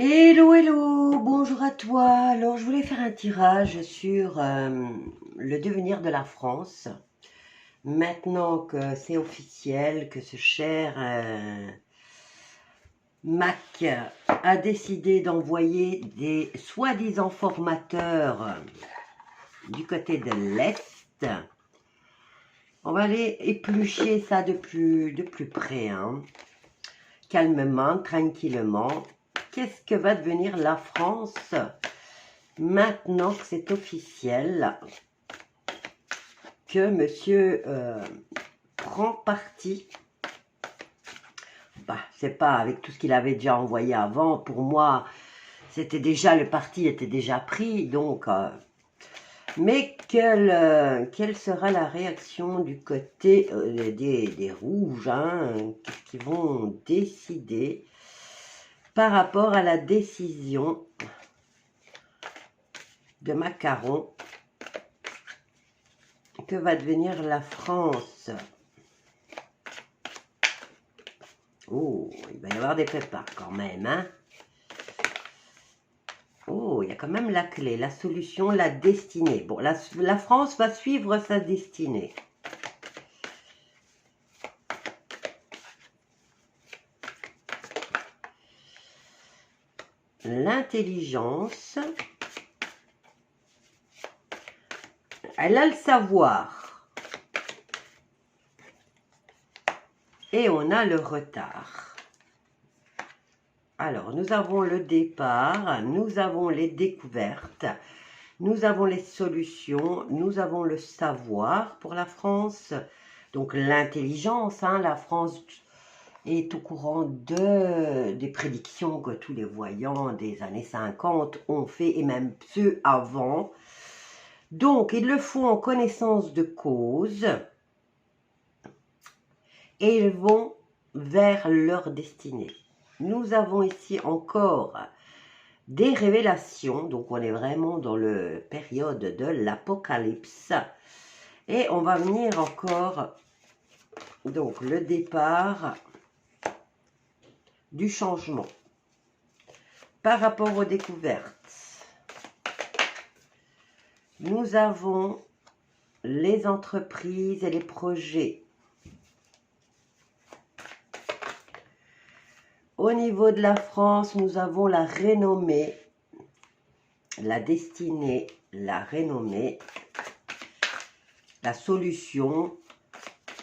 Hello, hello, bonjour à toi. Alors, je voulais faire un tirage sur le devenir de la France. Maintenant que c'est officiel, que ce cher Mac a décidé d'envoyer des soi-disant formateurs du côté de l'Est, on va aller éplucher ça de plus près, hein. Calmement, tranquillement. Qu'est-ce que va devenir la France maintenant que c'est officiel que monsieur prend parti? C'est pas avec tout ce qu'il avait déjà envoyé avant. Pour moi, c'était déjà, le parti était déjà pris. Donc, mais quelle sera la réaction du côté des rouges, hein, qu'est-ce qu'ils vont décider par rapport à la décision de Macron? Que va devenir la France? Oh, il va y avoir des pépins quand même, hein? Oh, il y a quand même la clé, la solution, la destinée. Bon, la France va suivre sa destinée. L'intelligence, elle a le savoir. Et on a le retard. Alors, nous avons le départ, nous avons les découvertes, nous avons les solutions, nous avons le savoir pour la France. Donc, l'intelligence, hein, la France est au courant des prédictions que tous les voyants des années 50 ont fait, et même ceux avant. Donc, ils le font en connaissance de cause, et ils vont vers leur destinée. Nous avons ici encore des révélations, donc on est vraiment dans la période de l'apocalypse, et on va venir encore, donc le départ du changement. Par rapport aux découvertes, nous avons les entreprises et les projets. Au niveau de la France, nous avons la renommée, la destinée, la renommée, la solution,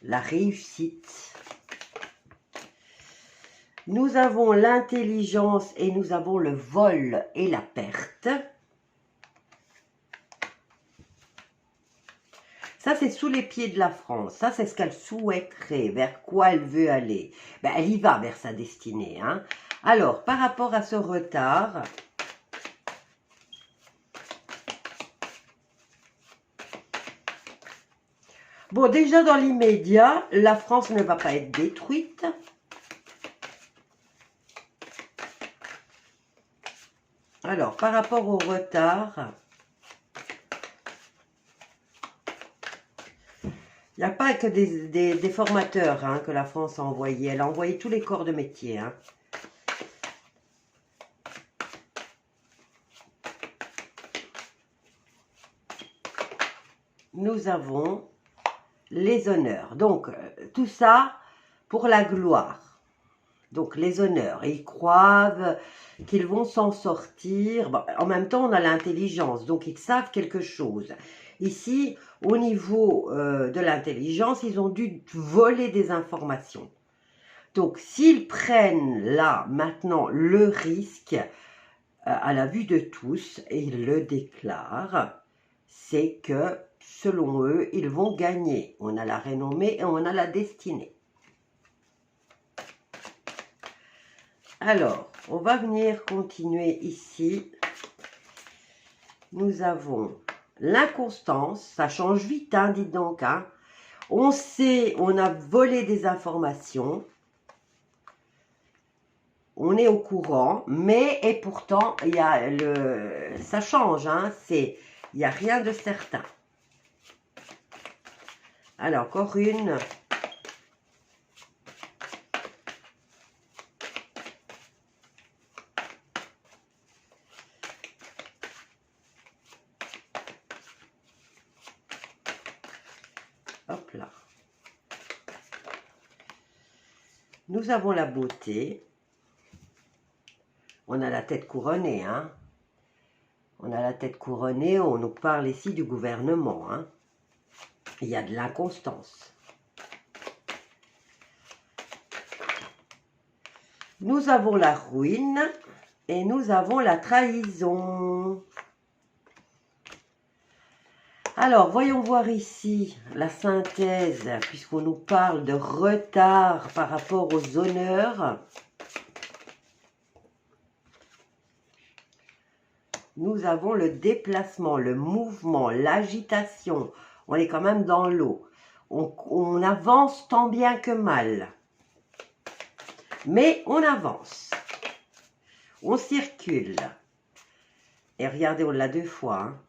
la réussite. Nous avons l'intelligence et nous avons le vol et la perte. Ça, c'est sous les pieds de la France. Ça, c'est ce qu'elle souhaiterait, vers quoi elle veut aller. Elle y va vers sa destinée, hein. Alors, par rapport à ce retard, bon, déjà dans l'immédiat, la France ne va pas être détruite. Alors, par rapport au retard, il n'y a pas que des formateurs, hein, que la France a envoyé. Elle a envoyé tous les corps de métier, hein. Nous avons les honneurs. Donc, tout ça pour la gloire. Donc, les honneurs. Et ils croient qu'ils vont s'en sortir. Bon, en même temps, on a l'intelligence. Donc, ils savent quelque chose. Ici, au niveau de l'intelligence, ils ont dû voler des informations. Donc, s'ils prennent là, maintenant, le risque à la vue de tous, et ils le déclarent, c'est que, selon eux, ils vont gagner. On a la renommée et on a la destinée. Alors, on va venir continuer ici. Nous avons l'inconstance, ça change vite, hein, dites donc, hein. On sait, on a volé des informations, on est au courant, mais et pourtant, il y a ça change, hein, il n'y a rien de certain. Alors, encore une. Nous avons la beauté. On a la tête couronnée, hein. On a la tête couronnée, on nous parle ici du gouvernement, hein. Il y a de l'inconstance. Nous avons la ruine et nous avons la trahison. Alors, voyons voir ici la synthèse, puisqu'on nous parle de retard par rapport aux honneurs. Nous avons le déplacement, le mouvement, l'agitation. On est quand même dans l'eau. On avance tant bien que mal. Mais on avance. On circule. Et regardez, on l'a 2 fois. Hein.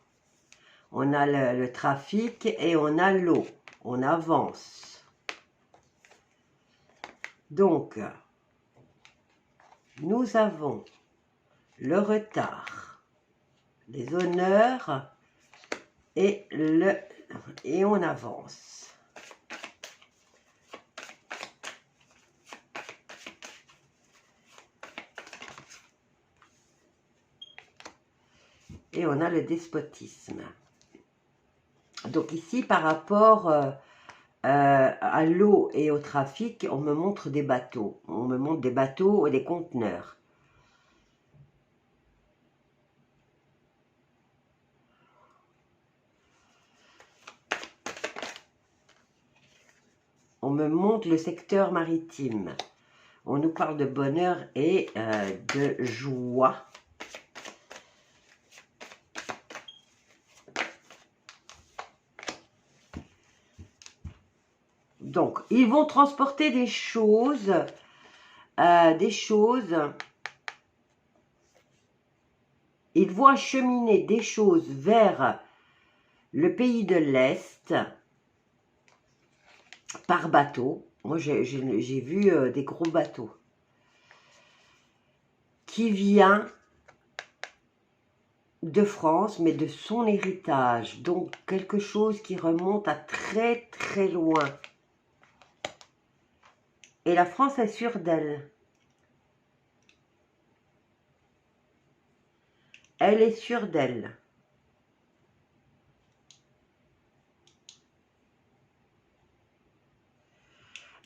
On a le trafic et on a l'eau. On avance. Donc, nous avons le retard, les honneurs et on avance. Et on a le despotisme. Donc ici, par rapport à l'eau et au trafic, on me montre des bateaux. On me montre des bateaux et des conteneurs. On me montre le secteur maritime. On nous parle de bonheur et de joie. Donc, ils vont transporter des choses. Ils vont acheminer des choses vers le pays de l'Est par bateau. Moi, j'ai vu des gros bateaux qui vient de France, mais de son héritage. Donc, quelque chose qui remonte à très, très loin. Et la France est sûre d'elle. Elle est sûre d'elle.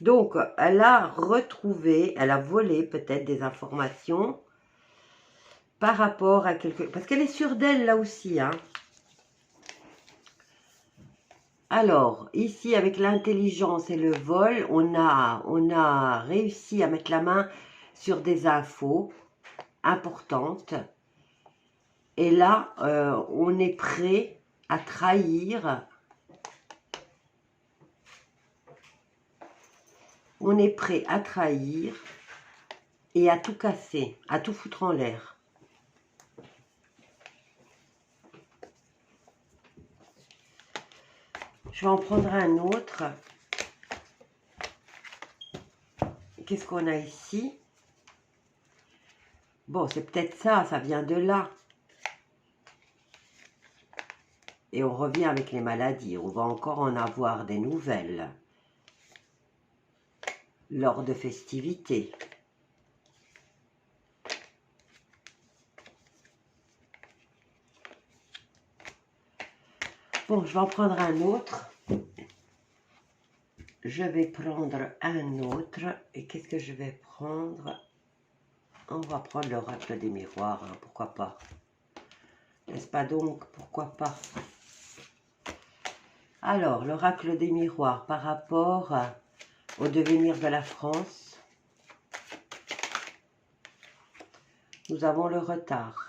Donc, elle a retrouvé, elle a volé peut-être des informations par rapport à quelque... Parce qu'elle est sûre d'elle là aussi, hein. Alors, ici, avec l'intelligence et le vol, on a réussi à mettre la main sur des infos importantes. Et là, on est prêt à trahir. On est prêt à trahir et à tout casser, à tout foutre en l'air. Je vais en prendre un autre. Qu'est-ce qu'on a ici? Bon, c'est peut-être ça, ça vient de là. Et on revient avec les maladies. On va encore en avoir des nouvelles lors de festivités. Bon, je vais en prendre un autre. Je vais prendre un autre. Et qu'est-ce que je vais prendre? On va prendre l'oracle des miroirs, hein, pourquoi pas? N'est-ce pas donc? Pourquoi pas? Alors, l'oracle des miroirs par rapport au devenir de la France. Nous avons le retard.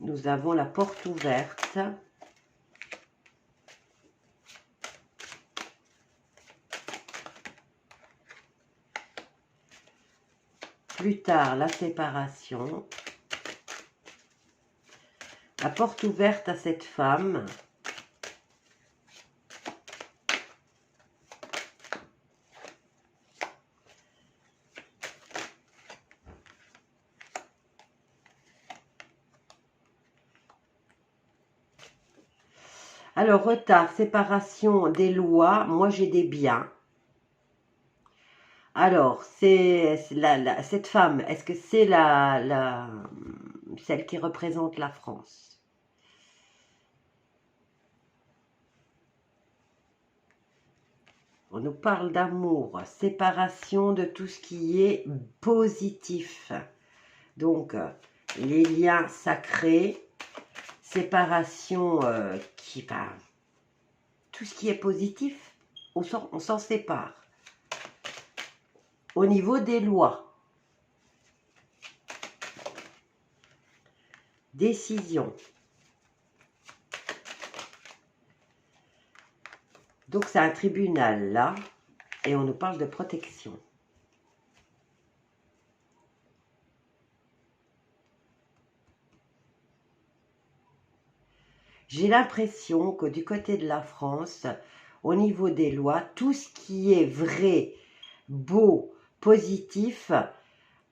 Nous avons la porte ouverte. Plus tard, la séparation. La porte ouverte à cette femme. Alors, retard, séparation des lois. Moi, j'ai des biens. Alors, cette femme, est-ce que c'est celle qui représente la France? On nous parle d'amour, séparation de tout ce qui est positif. Donc, les liens sacrés, séparation tout ce qui est positif, on s'en sépare. Au niveau des lois, décision. Donc c'est un tribunal là, et on nous parle de protection. J'ai l'impression que du côté de la France, au niveau des lois, tout ce qui est vrai, beau, positif,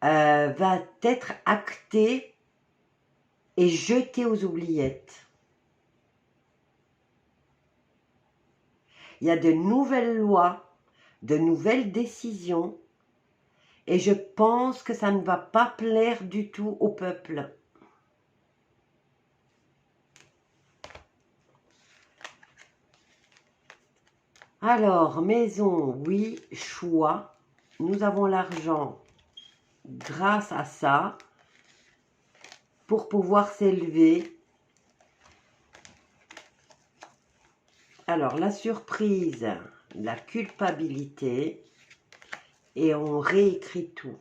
va être acté et jeté aux oubliettes. Il y a de nouvelles lois, de nouvelles décisions, et je pense que ça ne va pas plaire du tout au peuple. Alors, maison, oui, choix. Nous avons l'argent grâce à ça pour pouvoir s'élever. Alors, la surprise, la culpabilité, et on réécrit tout.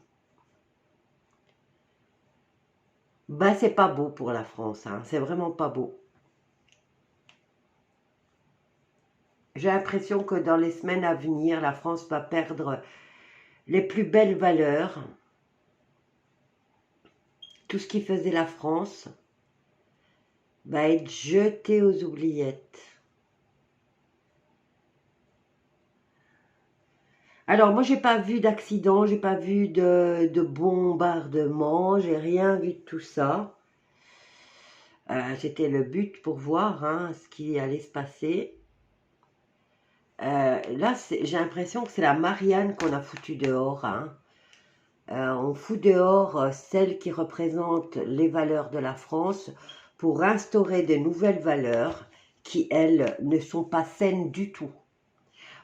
Bah, c'est pas beau pour la France, hein. C'est vraiment pas beau. J'ai l'impression que dans les semaines à venir, la France va perdre les plus belles valeurs. Tout ce qui faisait la France va être jeté aux oubliettes. Alors, moi, j'ai pas vu d'accident, j'ai pas vu de bombardement, j'ai rien vu de tout ça. C'était le but pour voir hein, ce qui allait se passer. Là, j'ai l'impression que c'est la Marianne qu'on a foutue dehors. Hein. On fout dehors celle qui représente les valeurs de la France pour instaurer de nouvelles valeurs qui, elles, ne sont pas saines du tout.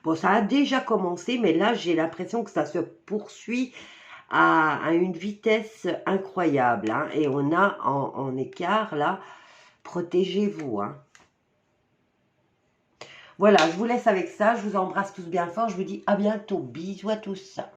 Bon, ça a déjà commencé, mais là, j'ai l'impression que ça se poursuit à une vitesse incroyable. Hein, et on a en écart, là, protégez-vous. Hein. Voilà, je vous laisse avec ça. Je vous embrasse tous bien fort. Je vous dis à bientôt. Bisous à tous.